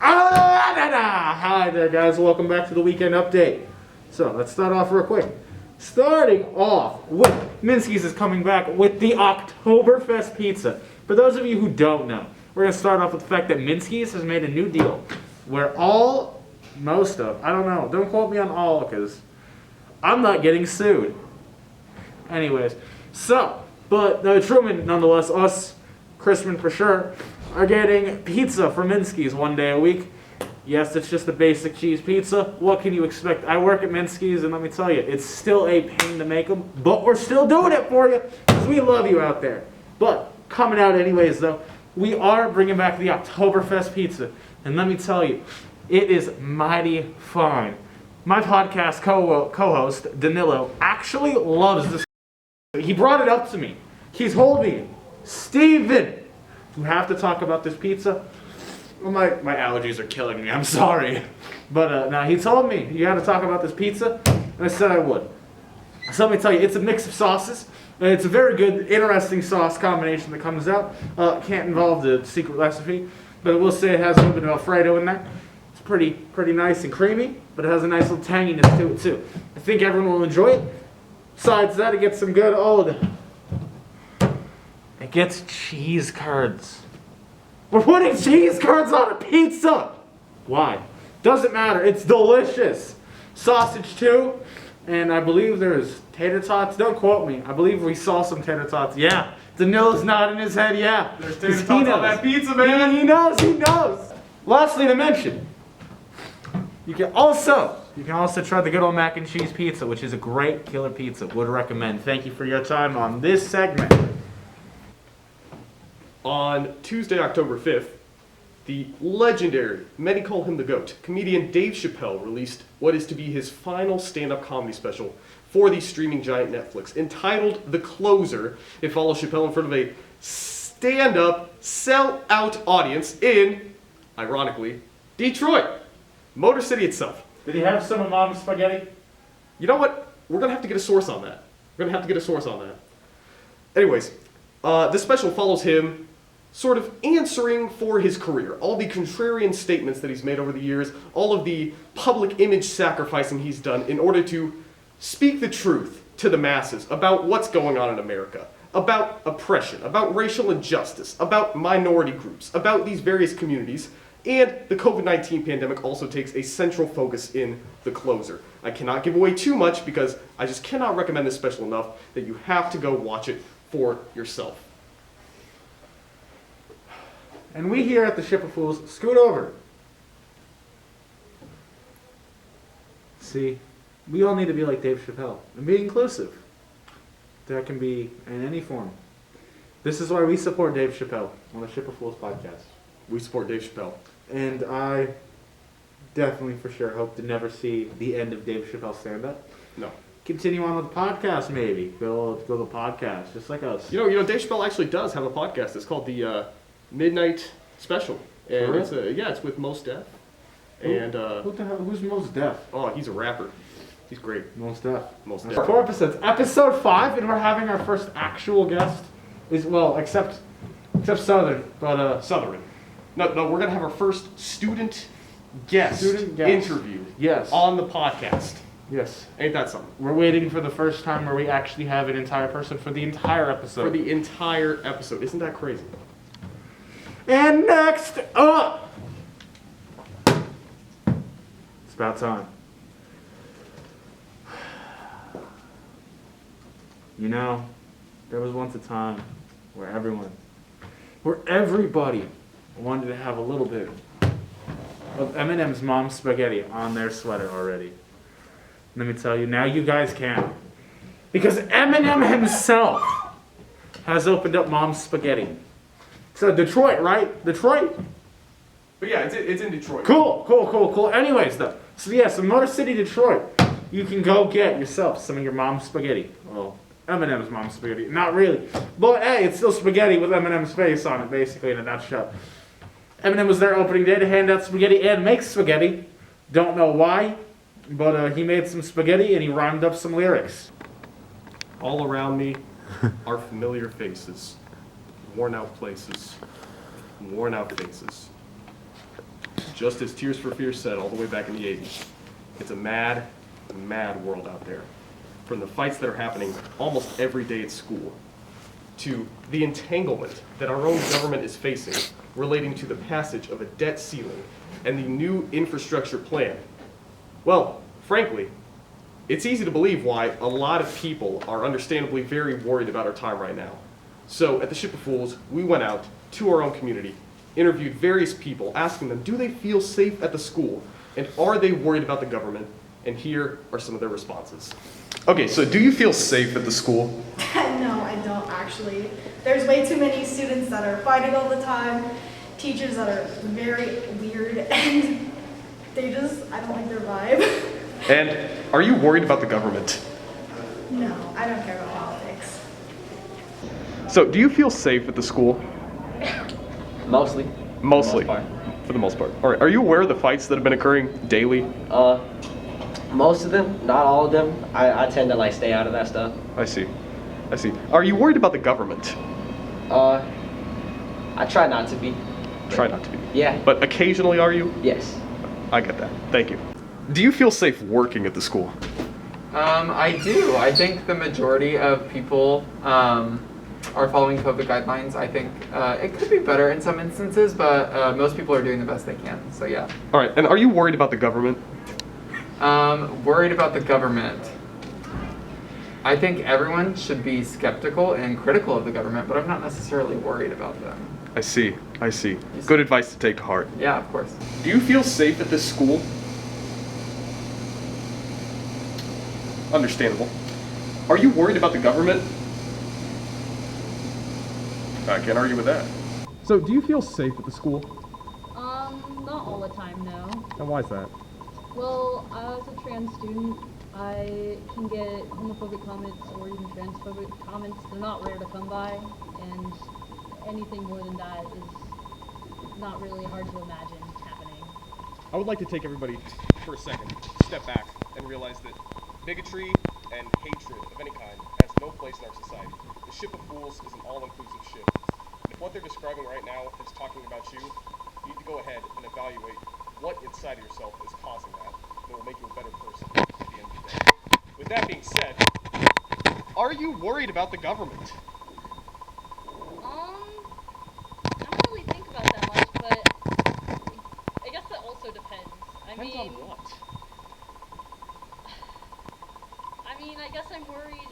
Hi there, guys. Welcome back to the weekend update. So let's start off real quick. Starting off with Minsky's is coming back with the Oktoberfest Pizza. For those of you who don't know, we're going to start off with the fact that Minsky's has made a new deal where most of, I don't know, don't quote me on all because I'm not getting sued. Anyways, but Truman, nonetheless, us, Chrisman for sure, are getting pizza from Minsky's one day a week. Yes, it's just a basic cheese pizza. What can you expect? I work at Minsky's, and let me tell you, it's still a pain to make them, but we're still doing it for you because we love you out there. But coming out anyways, though, we are bringing back the Oktoberfest Pizza, and let me tell you, it is mighty fine. My podcast co-host, Danilo, actually loves this. He brought it up to me. He's holding it. Steven, you have to talk about this pizza. Well, my allergies are killing me. I'm sorry. But now he told me you got to talk about this pizza, and I said I would. So let me tell you, it's a mix of sauces. It's a very good, interesting sauce combination that comes out. Can't involve the secret recipe, but I will say it has a little bit of Alfredo in there. It's pretty nice and creamy, but it has a nice little tanginess to it too. I think everyone will enjoy it. Besides that, it gets some good it gets cheese curds. We're putting cheese curds on a pizza! Why? Doesn't matter, it's delicious. Sausage too, and I believe there's tater tots. Don't quote me, I believe we saw some tater tots. Yeah, Danilo's nodding his head, yeah. There's tater tots on that pizza, man! He knows! Lastly to mention, you can also try the good old mac and cheese pizza, which is a great killer pizza. Would recommend. Thank you for your time on this segment. On Tuesday, October 5th, the legendary, many call him the GOAT, comedian Dave Chappelle released what is to be his final stand-up comedy special for the streaming giant Netflix. Entitled The Closer, it follows Chappelle in front of a stand-up, sell-out audience in, ironically, Detroit, Motor City itself. Did he have some of Mom's spaghetti? You know what? We're going to have to get a source on that. Anyways, the special follows him sort of answering for his career. All the contrarian statements that he's made over the years, all of the public image sacrificing he's done in order to speak the truth to the masses about what's going on in America, about oppression, about racial injustice, about minority groups, about these various communities. And the COVID-19 pandemic also takes a central focus in The Closer. I cannot give away too much because I just cannot recommend this special enough that you have to go watch it for yourself. And we here at the Ship of Fools scoot over. See, we all need to be like Dave Chappelle and be inclusive. That can be in any form. This is why we support Dave Chappelle on the Ship of Fools podcast. We support Dave Chappelle. And I definitely for sure hope to never see the end of Dave Chappelle stand-up. No. Continue on with the podcast maybe. Go to the podcast, just like us. You know, Dave Chappelle actually does have a podcast. It's called the Midnight Special. And it's with Mos Def. And who the hell? Who's Mos Def? Oh, he's a rapper. He's great. Mos Def. 4 episodes. Episode 5, and we're having our first actual guest. Except Southern, but Southern. No, we're gonna have our first student guest interview. Yes. On the podcast. Yes. Ain't that something? We're waiting for the first time where we actually have an entire person for the entire episode. For the entire episode. Isn't that crazy? And next up, it's about time. You know, there was once a time where everybody wanted to have a little bit of Eminem's mom's spaghetti on their sweater already. Let me tell you, now you guys can. Because Eminem himself has opened up Mom's Spaghetti. So Detroit, right? Detroit? But yeah, it's in Detroit. Cool. Anyways, though. So Motor City, Detroit. You can go get yourself some of your mom's spaghetti. Well, Eminem's mom's spaghetti. Not really. But hey, it's still spaghetti with Eminem's face on it, basically, in a nutshell. Eminem was there opening day to hand out spaghetti and make spaghetti. Don't know why, but he made some spaghetti and he rhymed up some lyrics. All around me are familiar faces, worn out places, worn out faces. just as Tears for Fears said all the way back in the 80s, it's a mad, mad world out there. From the fights that are happening almost every day at school, to the entanglement that our own government is facing relating to the passage of a debt ceiling and the new infrastructure plan. Well, frankly, it's easy to believe why a lot of people are understandably very worried about our time right now. So at the Ship of Fools, we went out to our own community, interviewed various people, asking them, do they feel safe at the school? And are they worried about the government? And here are some of their responses. Okay, so do you feel safe at the school? No, I don't actually. There's way too many students that are fighting all the time, teachers that are very weird, and I don't like their vibe. And are you worried about the government? No, I don't care about politics. So do you feel safe at the school? Mostly. Mostly. For the most part. For the most part. All right, are you aware of the fights that have been occurring daily? Most of them, not all of them. I tend to stay out of that stuff. I see. Are you worried about the government? I try not to be. Try not to be. Yeah. But occasionally are you? Yes. I get that. Thank you. Do you feel safe working at the school? I do. I think the majority of people are following COVID guidelines. I think it could be better in some instances, but most people are doing the best they can. So yeah. All right. And are you worried about the government? Worried about the government. I think everyone should be skeptical and critical of the government, but I'm not necessarily worried about them. I see. Good advice to take to heart. Yeah, of course. Do you feel safe at this school? Understandable. Are you worried about the government? I can't argue with that. So, do you feel safe at the school? Not all the time, no. And why is that? Well, as a trans student, I can get homophobic comments or even transphobic comments. They're not rare to come by, and anything more than that is not really hard to imagine happening. I would like to take everybody for a second, step back, and realize that bigotry and hatred of any kind has no place in our society. The Ship of Fools is an all-inclusive ship. If what they're describing right now is talking about you, you need to go ahead and evaluate what inside of yourself is causing that. It will make you a better person at the end of the day. With that being said, are you worried about the government? I don't really think about that much, but I guess that also depends. Depends on what? I guess I'm worried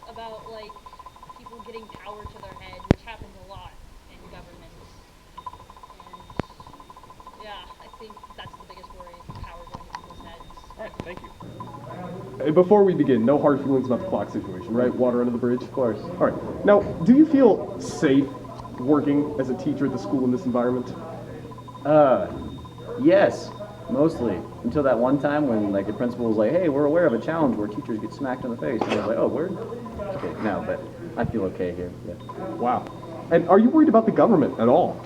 about people getting power to their head, which happens a lot in government. And yeah, I think that's the biggest worry, power going to people's heads. All right, thank you. Before we begin, no hard feelings about the clock situation, right? Water under the bridge? Of course. All right. Now, do you feel safe working as a teacher at the school in this environment? Yes, mostly. Until that one time when the principal was like, hey, we're aware of a challenge where teachers get smacked in the face. And I was like, oh, word? Okay, no, but I feel okay here. Yeah. Wow. And are you worried about the government at all?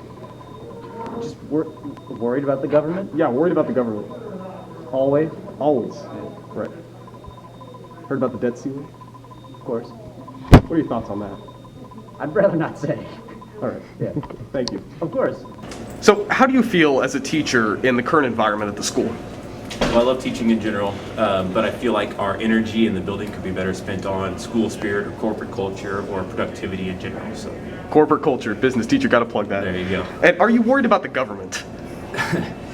Just worried about the government? Yeah, worried about the government. Always? Always. Right. Heard about the debt ceiling? Of course. What are your thoughts on that? I'd rather not say. All right. Yeah. Thank you. Of course. So, how do you feel as a teacher in the current environment at the school? Well, I love teaching in general, but I feel like our energy in the building could be better spent on school spirit or corporate culture or productivity in general. So, corporate culture, business teacher, got to plug that. There you go. And are you worried about the government?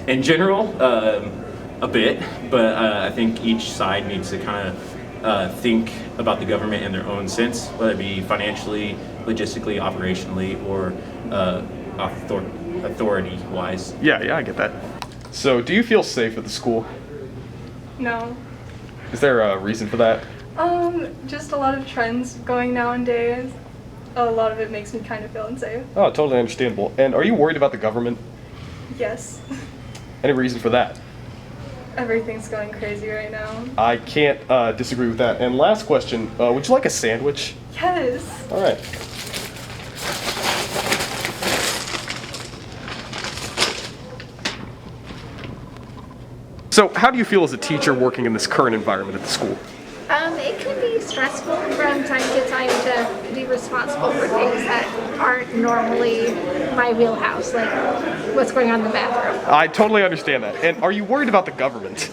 In general, a bit, but I think each side needs to kind of think about the government in their own sense, whether it be financially, logistically, operationally, or authority-wise. Yeah, I get that. So, do you feel safe at the school? No. Is there a reason for that? Just a lot of trends going nowadays. A lot of it makes me kind of feel unsafe. Oh, totally understandable. And are you worried about the government? Yes. Any reason for that? Everything's going crazy right now. I can't disagree with that. And last question, would you like a sandwich? Yes. All right. So, how do you feel as a teacher working in this current environment at the school? it can be stressful from time to time to be responsible for things that aren't normally my wheelhouse, like what's going on in the bathroom. I totally understand that. And are you worried about the government?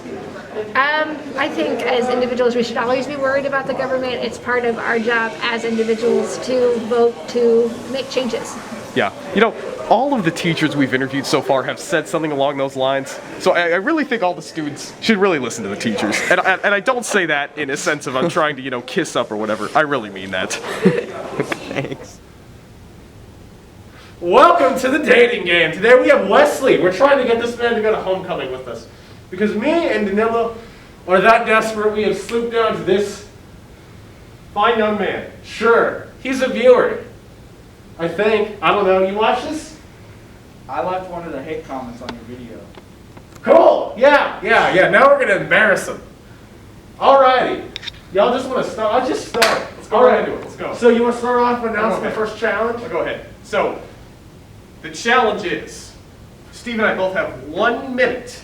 I think as individuals we should always be worried about the government. It's part of our job as individuals to vote to make changes. Yeah. You know, all of the teachers we've interviewed so far have said something along those lines. So I really think all the students should really listen to the teachers. And I don't say that in a sense of I'm trying to, you know, kiss up or whatever. I really mean that. Thanks. Welcome to the dating game. Today we have Wesley. We're trying to get this man to go to homecoming with us. Because me and Danilo are that desperate, we have swooped down to this fine young man. Sure, he's a viewer. I think. I don't know. You watch this? I left one of the hate comments on your video. Cool. Yeah. Now we're going to embarrass him. Alrighty. Y'all just want to start? I'll just start. Let's go right into it. Let's go. So you want to start off and announce the first challenge? I'll go ahead. So, the challenge is, Steve and I both have 1 minute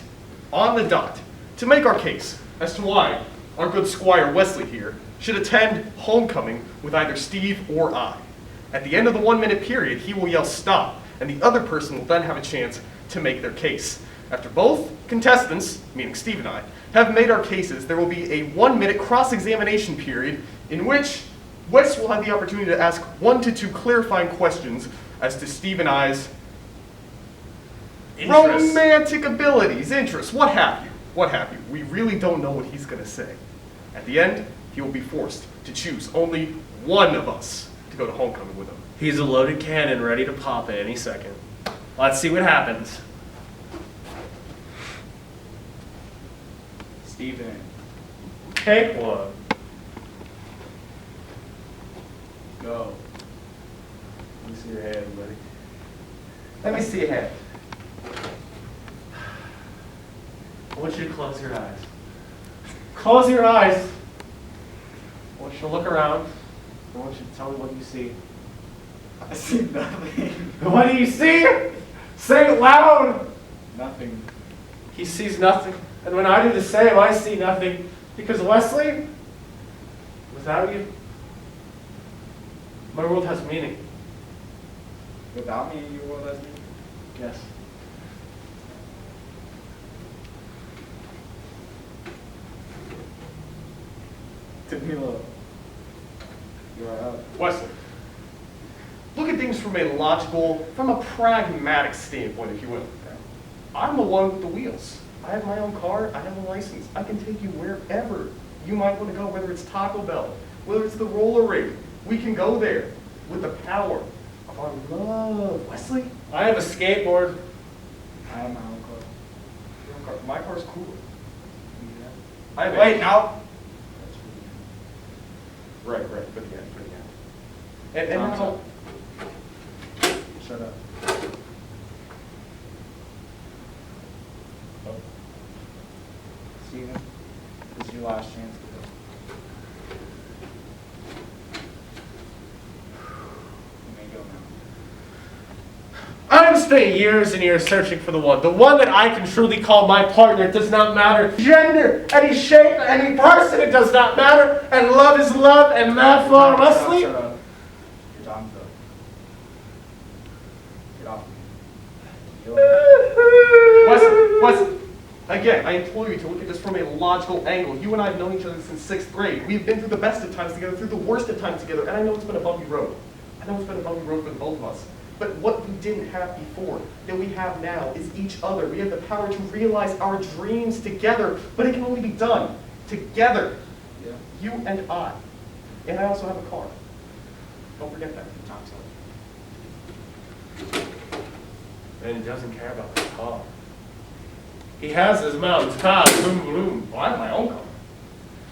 on the dot to make our case as to why our good squire Wesley here should attend homecoming with either Steve or I. At the end of the 1 minute period, he will yell stop, and the other person will then have a chance to make their case. After both contestants, meaning Steve and I, have made our cases, there will be a 1 minute cross-examination period in which Wes will have the opportunity to ask 1 to 2 clarifying questions as to Steve and I's romantic abilities, interests, what have you. What have you. We really don't know what he's going to say. At the end, he will be forced to choose only one of us to go to homecoming with him. He's a loaded cannon ready to pop at any second. Let's see what happens. Steven. Take one. Go. Let me see your hand, buddy. Let me see your head. I want you to close your eyes. Close your eyes. I want you to look around. I want you to tell me what you see. I see nothing. What do you see? Say it loud. Nothing. He sees nothing. And when I do the same, I see nothing. Because Wesley, without you, my world has meaning. Without me, your world has me? Yes. Danilo. You are up. Wesley, look at things from a logical, from a pragmatic standpoint, if you will. I'm the one with the wheels. I have my own car, I have a license. I can take you wherever you might want to go, whether it's Taco Bell, whether it's the roller rink. We can go there with the power of our love. Wesley? I have a skateboard. I have my own car. Your own car. My car's cooler. Yeah. I have Wait, now. Right, put the end. And Time's now, Shut up. Steven, this is your last chance to go. You may go now. I'm spending years and years searching for the one that I can truly call my partner. It does not matter gender, any shape, any person, it does not matter. And love is love, and math for Wesley. Shut up. Your time's up. Get off me. Wesley, again, I implore you to look at this from a logical angle. You and I have known each other since 6th grade. We've been through the best of times together, through the worst of times together, and I know it's been a bumpy road. I know it's been a bumpy road for the both of us. But what we didn't have before, that we have now, is each other. We have the power to realize our dreams together, but it can only be done together. Yeah. You and I. And I also have a car. Don't forget that. Time's up. And he doesn't care about the car. He has his mom's car, boom, boom. Well, I have my own car.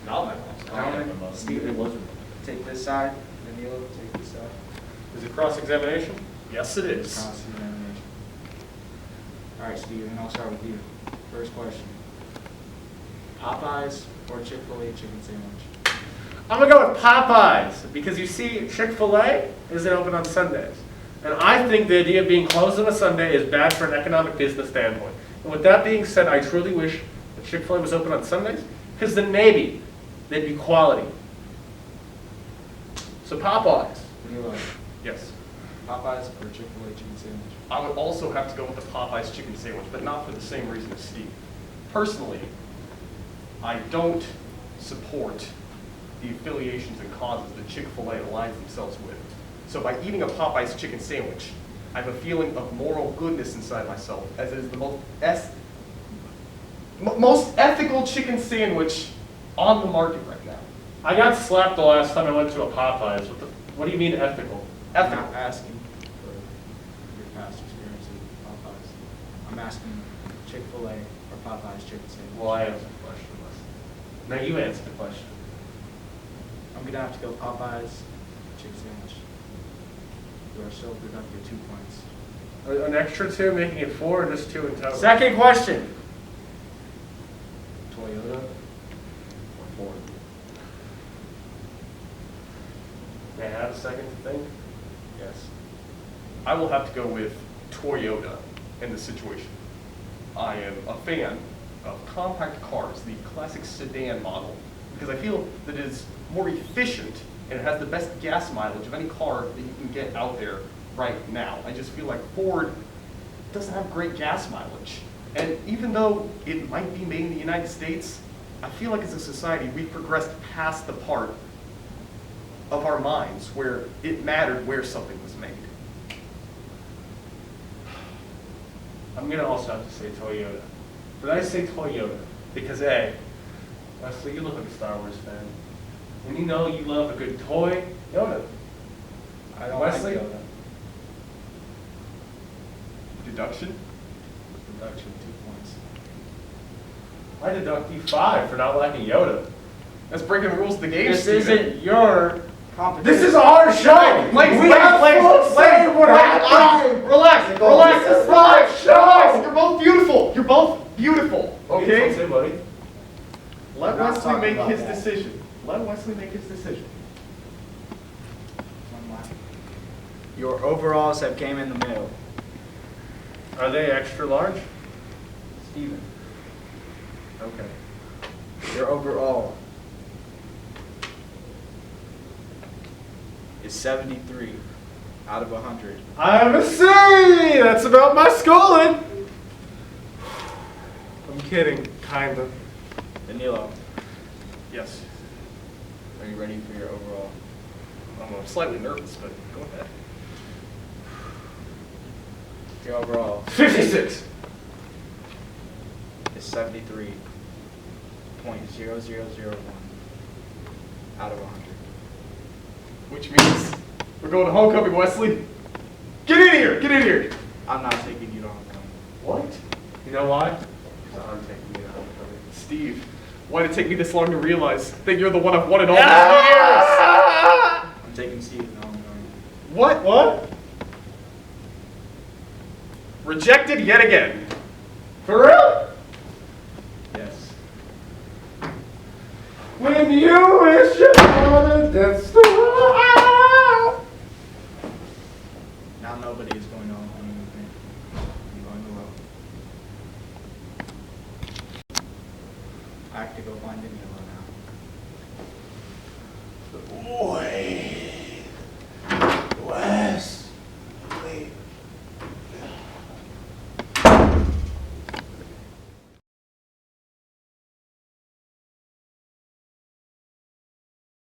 Not my mom's car. Gentlemen, Steven, take this side. Danilo, take this side. Is it cross-examination? Yes, it is. Cross-examination. All right, Steven, I'll start with you. First question. Popeyes or Chick-fil-A chicken sandwich? I'm going to go with Popeyes, because you see, Chick-fil-A isn't open on Sundays. And I think the idea of being closed on a Sunday is bad for an economic business standpoint. And with that being said, I truly wish that Chick-fil-A was open on Sundays, because then maybe they'd be quality. So Popeyes. Danilo, Yes. Popeyes or Chick-fil-A chicken sandwich? I would also have to go with the Popeyes chicken sandwich, but not for the same reason as Steve. Personally, I don't support the affiliations and causes that Chick-fil-A aligns themselves with. So by eating a Popeyes chicken sandwich, I have a feeling of moral goodness inside myself, as it is the most ethical chicken sandwich on the market right now. I got slapped the last time I went to a Popeyes. What do you mean ethical? I'm Ethical. not asking for your past experience at Popeyes. I'm asking Chick-fil-A or Popeyes chicken sandwich. Well, I answered the question. Now you answer the question. I'm gonna have to go Popeyes chicken sandwich. You are so deducted 2 points. An extra 2, making it 4, or just 2 in total? Second question. Toyota or Ford? May I have a second to think? Yes. I will have to go with Toyota in this situation. I am a fan of compact cars, the classic sedan model, because I feel that it is more efficient and it has the best gas mileage of any car that you can get out there right now. I just feel like Ford doesn't have great gas mileage. And even though it might be made in the United States, I feel like as a society we've progressed past the part of our minds where it mattered where something was made. I'm gonna also have to say Toyota. But I say Toyota because A, Wesley, you look like a Star Wars fan. And you know you love a good toy, Yoda. I don't Wesley? like Yoda. Deduction? Deduction 2 points. I deduct you 5 for not liking Yoda. That's breaking the rules of the game, This Steven. isn't your competition. This is our show! Ladies, We have full say in what happens! Relax, relax, this is my show! You're both beautiful. You're both beautiful. Okay? Say, buddy. Let We're not Wesley talking make about his that. decision. Let Wesley make his decision. Your overalls have came in the mail. Are they extra large? Steven, Okay. your overall is 73 out of 100. I have a C! That's about my schooling! I'm kidding, kind of. Danilo, Yes. are you ready for your overall? I'm slightly nervous, but go ahead. Your overall 56! is 73.0001 out of 100. Which means we're going to homecoming, Wesley. Get in here! Get in here! I'm not taking you to homecoming. What? You know why? Because I'm taking you to homecoming. Steve, why did it take me this long to realize that you're the one I've wanted all these years? I'm taking Steven to homecoming. What? What? Rejected yet again. For real? Yes. When you wish upon a Death Star.